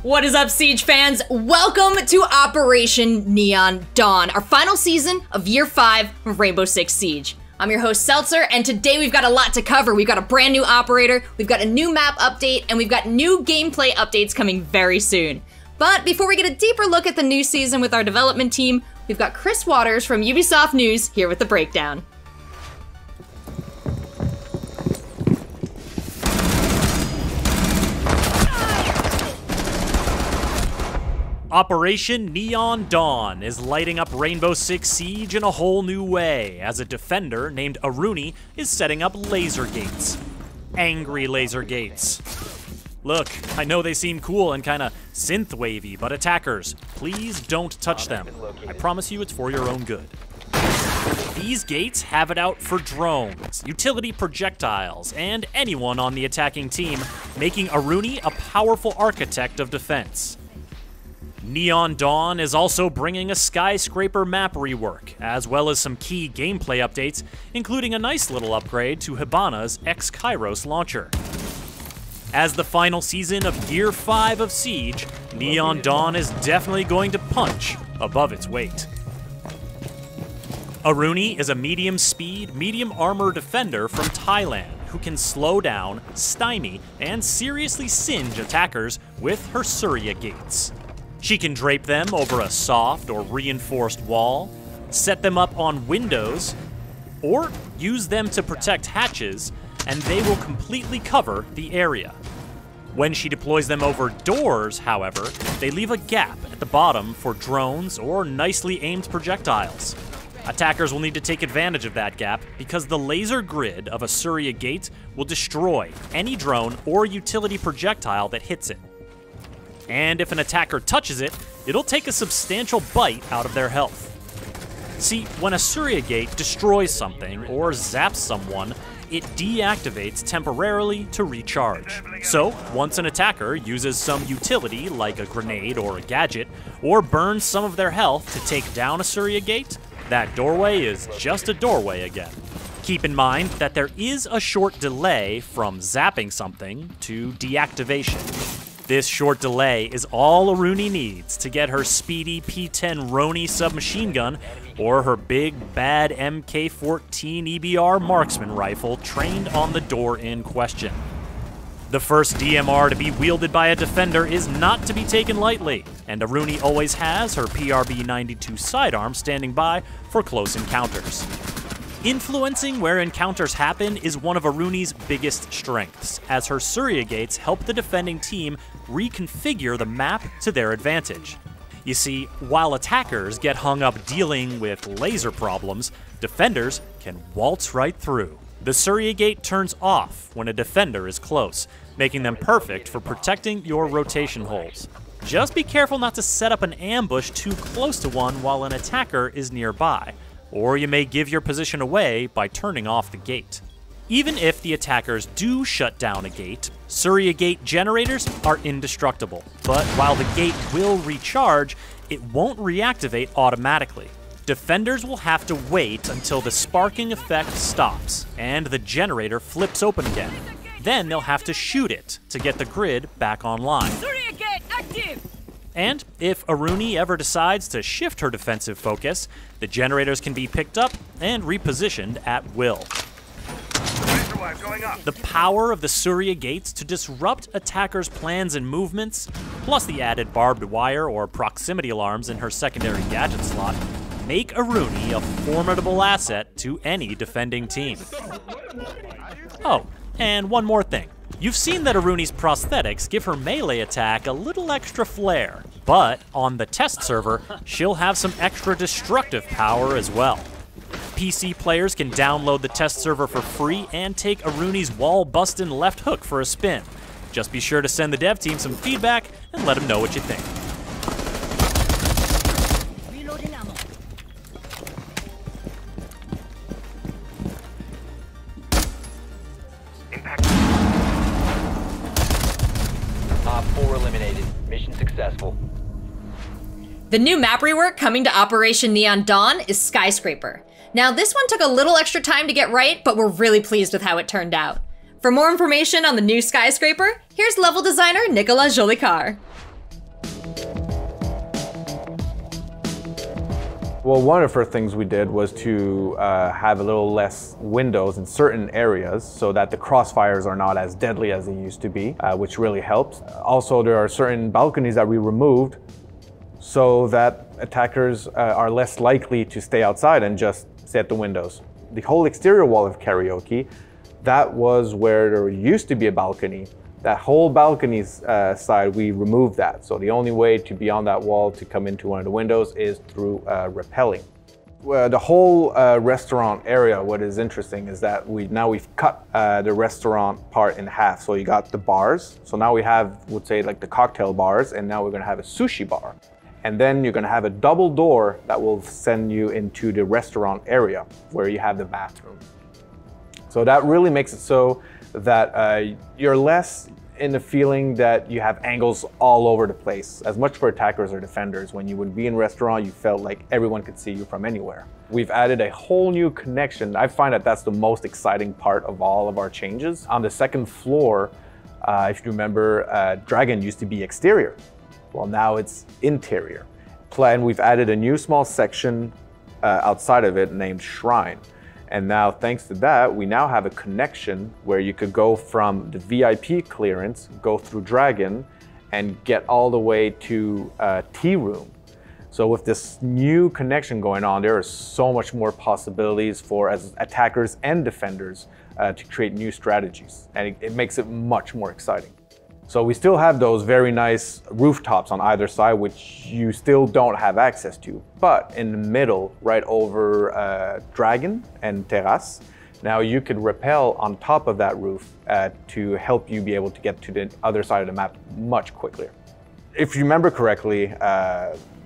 What is up, Siege fans? Welcome to Operation Neon Dawn, our final season of Year 5 of Rainbow Six Siege. I'm your host, Seltzer, and today we've got a lot to cover. We've got a brand new operator, we've got a new map update, and we've got new gameplay updates coming very soon. But before we get a deeper look at the new season with our development team, we've got Chris Waters from Ubisoft News here with the breakdown. Operation Neon Dawn is lighting up Rainbow Six Siege in a whole new way, as a defender named Aruni is setting up laser gates. Angry laser gates. Look, I know they seem cool and kinda synth-wavy, but attackers, please don't touch them. I promise you it's for your own good. These gates have it out for drones, utility projectiles, and anyone on the attacking team, making Aruni a powerful architect of defense. Neon Dawn is also bringing a Skyscraper map rework, as well as some key gameplay updates, including a nice little upgrade to Hibana's X-Kairos launcher. As the final season of Year 5 of Siege, Neon Dawn is definitely going to punch above its weight. Aruni is a medium-speed, medium-armor defender from Thailand who can slow down, stymie, and seriously singe attackers with her Surya gates. She can drape them over a soft or reinforced wall, set them up on windows, or use them to protect hatches, and they will completely cover the area. When she deploys them over doors, however, they leave a gap at the bottom for drones or nicely aimed projectiles. Attackers will need to take advantage of that gap because the laser grid of a Surya gate will destroy any drone or utility projectile that hits it. And if an attacker touches it, it'll take a substantial bite out of their health. See, when a Surya gate destroys something or zaps someone, it deactivates temporarily to recharge. So, once an attacker uses some utility like a grenade or a gadget, or burns some of their health to take down a Surya gate, that doorway is just a doorway again. Keep in mind that there is a short delay from zapping something to deactivation. This short delay is all Aruni needs to get her speedy P-10 Roni submachine gun or her big, bad MK-14 EBR marksman rifle trained on the door in question. The first DMR to be wielded by a defender is not to be taken lightly, and Aruni always has her PRB-92 sidearm standing by for close encounters. Influencing where encounters happen is one of Aruni's biggest strengths, as her Surya gates help the defending team reconfigure the map to their advantage. You see, while attackers get hung up dealing with laser problems, defenders can waltz right through. The Surya gate turns off when a defender is close, making them perfect for protecting your rotation holes. Just be careful not to set up an ambush too close to one while an attacker is nearby, or you may give your position away by turning off the gate. Even if the attackers do shut down a gate, Surya gate generators are indestructible, but while the gate will recharge, it won't reactivate automatically. Defenders will have to wait until the sparking effect stops and the generator flips open again. Then they'll have to shoot it to get the grid back online. Surya gate active! And if Aruni ever decides to shift her defensive focus, the generators can be picked up and repositioned at will. The power of the Surya gates to disrupt attackers' plans and movements, plus the added barbed wire or proximity alarms in her secondary gadget slot, make Aruni a formidable asset to any defending team. Oh, and one more thing. You've seen that Aruni's prosthetics give her melee attack a little extra flair, but on the test server, she'll have some extra destructive power as well. PC players can download the test server for free and take Aruni's wall-bustin' left hook for a spin. Just be sure to send the dev team some feedback and let them know what you think. Reloading ammo. Op 4 eliminated. Mission successful. The new map rework coming to Operation Neon Dawn is Skyscraper. Now, this one took a little extra time to get right, but we're really pleased with how it turned out. For more information on the new Skyscraper, here's level designer Nicolas Jolicoeur. Well, one of the first things we did was to have a little less windows in certain areas so that the crossfires are not as deadly as they used to be, which really helps. Also, there are certain balconies that we removed so that attackers are less likely to stay outside and just stay at the windows. The whole exterior wall of Karaoke, that was where there used to be a balcony. That whole balcony side, we removed that. So the only way to be on that wall to come into one of the windows is through rappelling. The whole restaurant area, what is interesting is that we've cut the restaurant part in half. So you got the bars. So now we have, would say, like the cocktail bars, and now we're gonna have a sushi bar. And then you're gonna have a double door that will send you into the restaurant area where you have the bathroom. So that really makes it so that you're less in the feeling that you have angles all over the place, as much for attackers or defenders. When you would be in a restaurant, you felt like everyone could see you from anywhere. We've added a whole new connection. I find that that's the most exciting part of all of our changes. On the second floor, if you remember, Dragon used to be exterior. Well, now it's interior. And we've added a new small section outside of it named Shrine. And now, thanks to that, we now have a connection where you could go from the VIP clearance, go through Dragon, and get all the way to Tea Room. So with this new connection going on, there are so much more possibilities for as attackers and defenders to create new strategies. And it makes it much more exciting. So we still have those very nice rooftops on either side, which you still don't have access to. But in the middle, right over Dragon and Terrace, now you could rappel on top of that roof to help you be able to get to the other side of the map much quicker. If you remember correctly,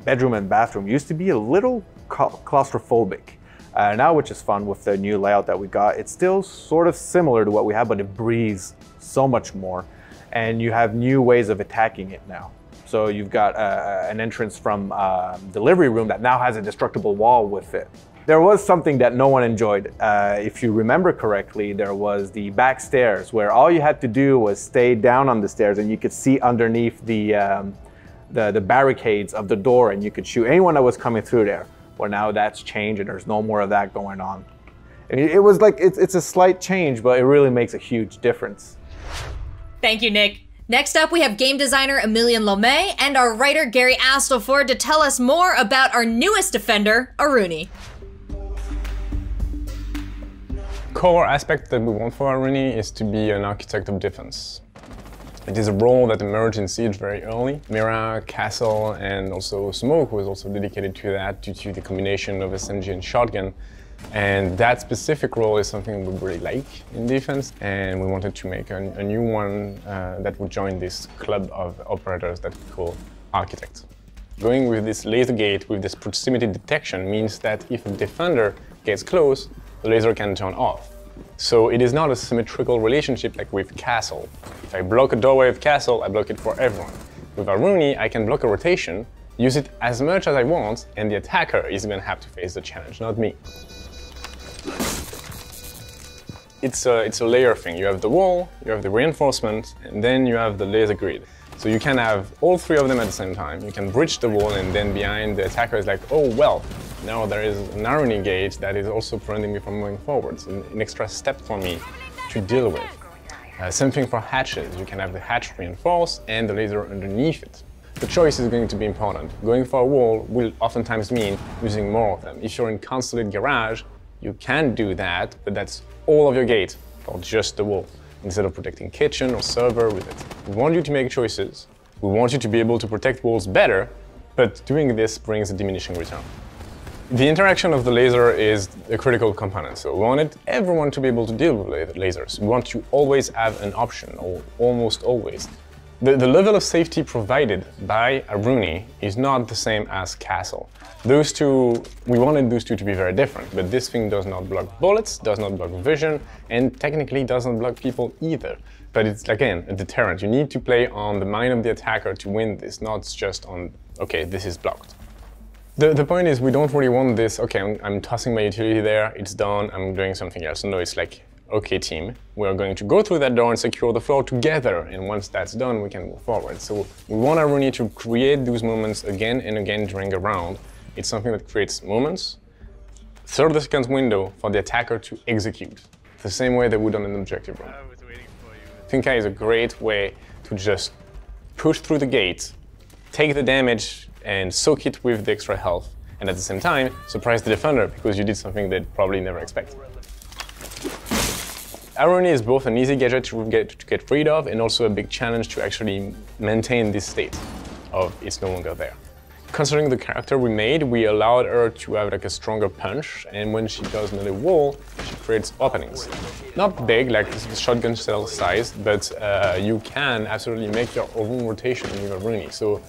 bedroom and bathroom used to be a little claustrophobic. Now, which is fun with the new layout that we got, it's still sort of similar to what we have, but it breathes so much more. And you have new ways of attacking it now. So you've got an entrance from delivery room that now has a destructible wall with it. There was something that no one enjoyed. If you remember correctly, there was the back stairs where all you had to do was stay down on the stairs and you could see underneath the barricades of the door and you could shoot anyone that was coming through there. Well, now that's changed and there's no more of that going on. It was like, it's a slight change, but it really makes a huge difference. Thank you, Nick. Next up, we have game designer Emilien Lemay and our writer Gary Astleford to tell us more about our newest defender, Aruni. Core aspect that we want for Aruni is to be an architect of defense. It is a role that emerged in Siege very early. Mira, Castle, and also Smoke was also dedicated to that due to the combination of SMG and shotgun. And that specific role is something we really like in defense, and we wanted to make a new one that would join this club of operators that we call architects. Going with this laser gate, with this proximity detection, means that if a defender gets close, the laser can turn off. So it is not a symmetrical relationship like with Castle. If I block a doorway of Castle, I block it for everyone. With Aruni, I can block a rotation, use it as much as I want, and the attacker is going to have to face the challenge, not me. It's a layer thing. You have the wall, you have the reinforcement, and then you have the laser grid. So you can have all three of them at the same time. You can bridge the wall, and then behind the attacker is like, oh well, now there is an Aruni gate that is also preventing me from moving forwards. An extra step for me to deal with. Same thing for hatches. You can have the hatch reinforced and the laser underneath it. The choice is going to be important. Going for a wall will oftentimes mean using more of them. If you're in consulate garage, you can do that, but that's all of your gate, or just the wall, instead of protecting kitchen or server with it. We want you to make choices. We want you to be able to protect walls better, but doing this brings a diminishing return. The interaction of the laser is a critical component, so we wanted everyone to be able to deal with lasers. We want to always have an option, or almost always. The level of safety provided by Aruni is not the same as Castle. Those two, we wanted those two to be very different, but this thing does not block bullets, does not block vision, and technically doesn't block people either. But it's, again, a deterrent. You need to play on the mind of the attacker to win this, not just on, okay, this is blocked. The point is, we don't really want this, okay, I'm tossing my utility there, it's done, I'm doing something else. No, it's like, okay team, we're going to go through that door and secure the floor together, and once that's done, we can move forward. So we want Aruni to create those moments again and again during a round, It's something that creates moments, 30-second window for the attacker to execute, the same way they would on an objective room. Finka is a great way to just push through the gate, take the damage and soak it with the extra health, and at the same time, surprise the defender because you did something they'd probably never expect. Aruni is both an easy gadget to get rid of and also a big challenge to actually maintain this state of it's no longer there. Considering the character we made, we allowed her to have like a stronger punch, and when she does another wall, she creates openings. Not big, like shotgun shell size, but you can absolutely make your own rotation with Aruni. So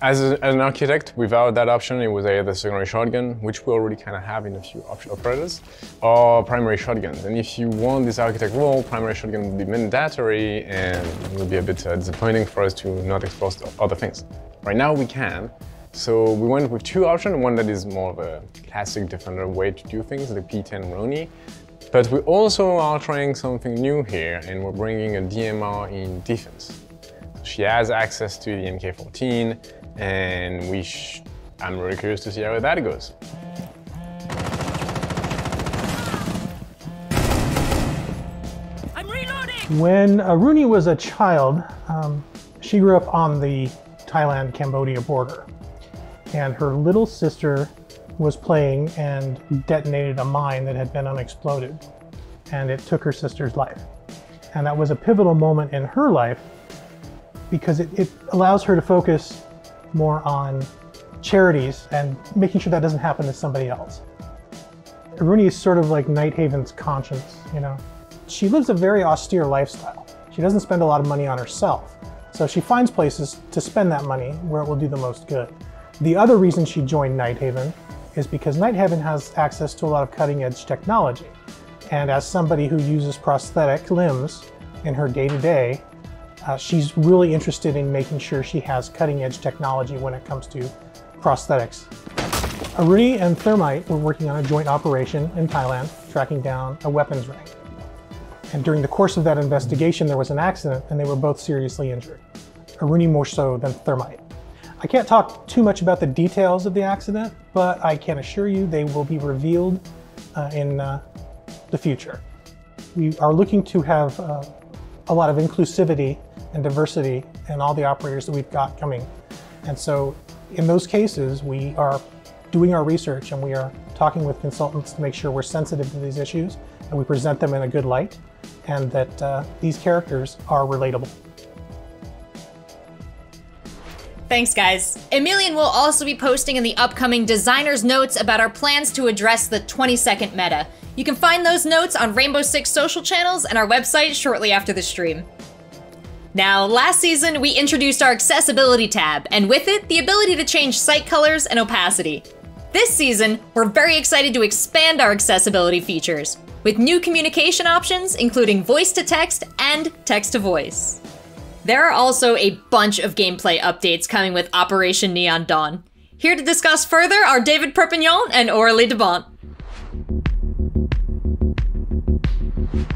as an architect, without that option, it was either the secondary shotgun, which we already kind of have in a few operators, or primary shotguns. And if you want this architect role, primary shotgun would be mandatory, and it would be a bit disappointing for us to not explore other things. Right now we can. So we went with two options, one that is more of a classic defender way to do things, the P10 Aruni. But we also are trying something new here, and we're bringing a DMR in defense. She has access to the MK14, and I'm really curious to see how that goes. I'm reloading! When Aruni was a child, she grew up on the Thailand-Cambodia border. And her little sister was playing and detonated a mine that had been unexploded. And it took her sister's life. And that was a pivotal moment in her life because it allows her to focus more on charities and making sure that doesn't happen to somebody else. Aruni is sort of like Nighthaven's conscience, you know? She lives a very austere lifestyle. She doesn't spend a lot of money on herself. So she finds places to spend that money where it will do the most good. The other reason she joined Nighthaven is because Nighthaven has access to a lot of cutting-edge technology. And as somebody who uses prosthetic limbs in her day-to-day, she's really interested in making sure she has cutting-edge technology when it comes to prosthetics. Aruni and Thermite were working on a joint operation in Thailand, tracking down a weapons ring. And during the course of that investigation, there was an accident, and they were both seriously injured. Aruni more so than Thermite. I can't talk too much about the details of the accident, but I can assure you they will be revealed in the future. We are looking to have a lot of inclusivity and diversity in all the operators that we've got coming. And so in those cases, we are doing our research and we are talking with consultants to make sure we're sensitive to these issues and we present them in a good light and that these characters are relatable. Thanks, guys. Emilian will also be posting in the upcoming designer's notes about our plans to address the 20-second meta. You can find those notes on Rainbow Six social channels and our website shortly after the stream. Now, last season, we introduced our accessibility tab, and with it, the ability to change site colors and opacity. This season, we're very excited to expand our accessibility features, with new communication options, including voice-to-text and text-to-voice. There are also a bunch of gameplay updates coming with Operation Neon Dawn. Here to discuss further are David Perpignan and Aurélie Debont.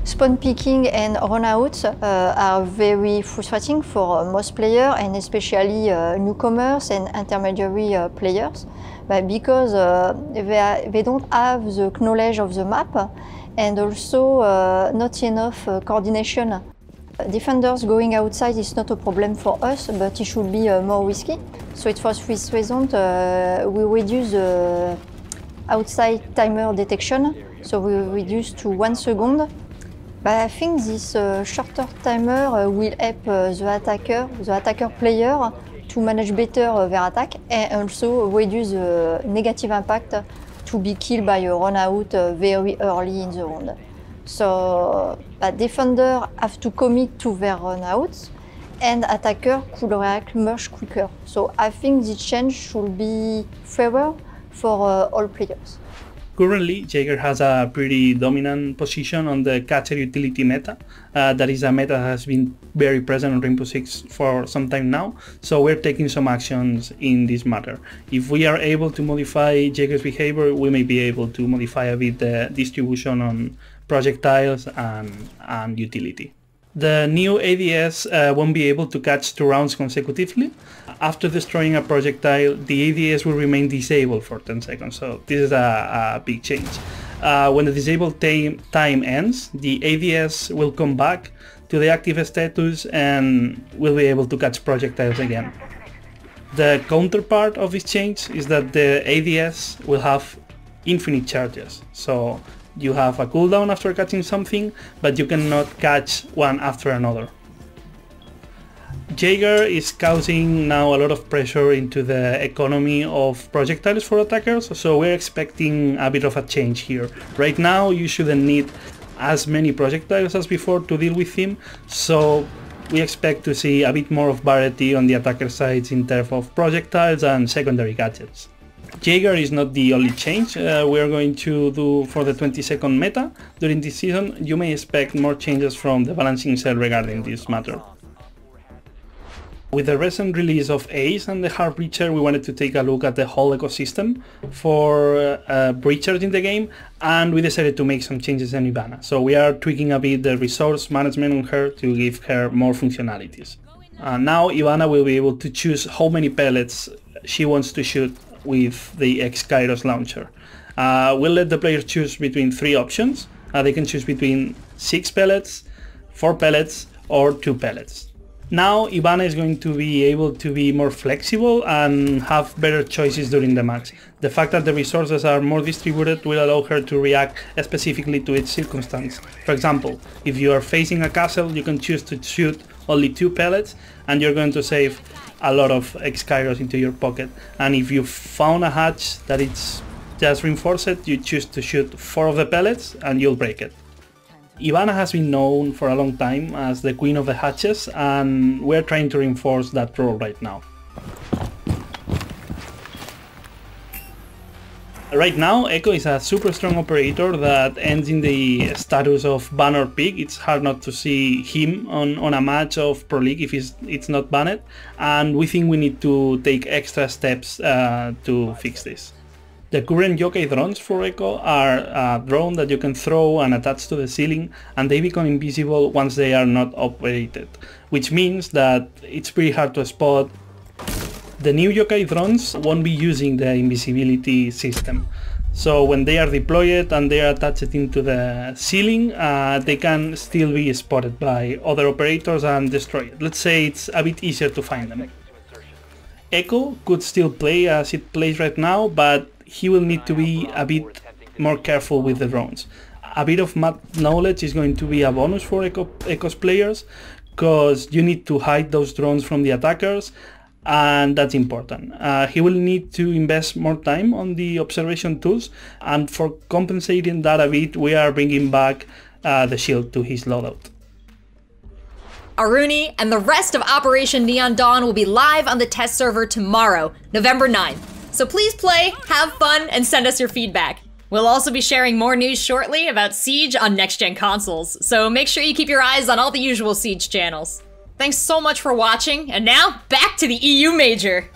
Spawn picking and runouts are very frustrating for most players and especially newcomers and intermediary players because they don't have the knowledge of the map and also not enough coordination. Defenders going outside is not a problem for us, but it should be more risky. So it's for this reason we reduce the outside timer detection, so we reduce to 1 second. But I think this shorter timer will help the attacker player to manage better their attack and also reduce the negative impact to be killed by a run out very early in the round. So defenders have to commit to their run outs and attacker could react much quicker. So I think this change should be fairer for all players. Currently, Jaeger has a pretty dominant position on the catcher utility meta. That is a meta that has been very present on Rainbow Six for some time now, so we're taking some actions in this matter. If we are able to modify Jaeger's behavior, we may be able to modify a bit the distribution on projectiles and utility. The new ADS won't be able to catch 2 rounds consecutively. After destroying a projectile, the ADS will remain disabled for 10 seconds, so this is a big change. When the disabled time ends, the ADS will come back to the active status and will be able to catch projectiles again. The counterpart of this change is that the ADS will have infinite charges, so you have a cooldown after catching something, but you cannot catch one after another. Jaeger is causing now a lot of pressure into the economy of projectiles for attackers, so we're expecting a bit of a change here. Right now you shouldn't need as many projectiles as before to deal with him, so we expect to see a bit more of variety on the attacker sides in terms of projectiles and secondary gadgets. Jaeger is not the only change we are going to do for the 20-second meta. During this season you may expect more changes from the balancing cell regarding this matter. With the recent release of Ace and the Hard Breacher, we wanted to take a look at the whole ecosystem for breachers in the game, and we decided to make some changes in Ivana. So we are tweaking a bit the resource management on her to give her more functionalities. Now Ivana will be able to choose how many pellets she wants to shoot with the X-Kairos launcher. We'll let the player choose between 3 options. They can choose between 6 pellets, 4 pellets, or 2 pellets. Now Ivana is going to be able to be more flexible and have better choices during the match. The fact that the resources are more distributed will allow her to react specifically to each circumstance. For example, if you are facing a castle, you can choose to shoot only 2 pellets and you're going to save a lot of X-Kairos into your pocket. And if you found a hatch that it's just reinforced, you choose to shoot 4 of the pellets and you'll break it. Ivana has been known for a long time as the queen of the hatches, and we're trying to reinforce that role right now. Right now, Echo is a super strong operator that ends in the status of ban or pick. It's hard not to see him on a match of Pro League if it's not banned, and we think we need to take extra steps to fix this. The current yokai drones for Echo are a drone that you can throw and attach to the ceiling, and they become invisible once they are not operated, which means that it's pretty hard to spot. The new yokai drones won't be using the invisibility system, so when they are deployed and they are attached into the ceiling, they can still be spotted by other operators and destroyed. Let's say it's a bit easier to find them. Echo could still play as it plays right now, but he will need to be a bit more careful with the drones. A bit of map knowledge is going to be a bonus for Echo's players, because you need to hide those drones from the attackers, and that's important. He will need to invest more time on the observation tools, and for compensating that a bit, we are bringing back the shield to his loadout. Aruni and the rest of Operation Neon Dawn will be live on the test server tomorrow, November 9th. So please play, have fun, and send us your feedback. We'll also be sharing more news shortly about Siege on next-gen consoles, so make sure you keep your eyes on all the usual Siege channels. Thanks so much for watching, and now, back to the EU Major!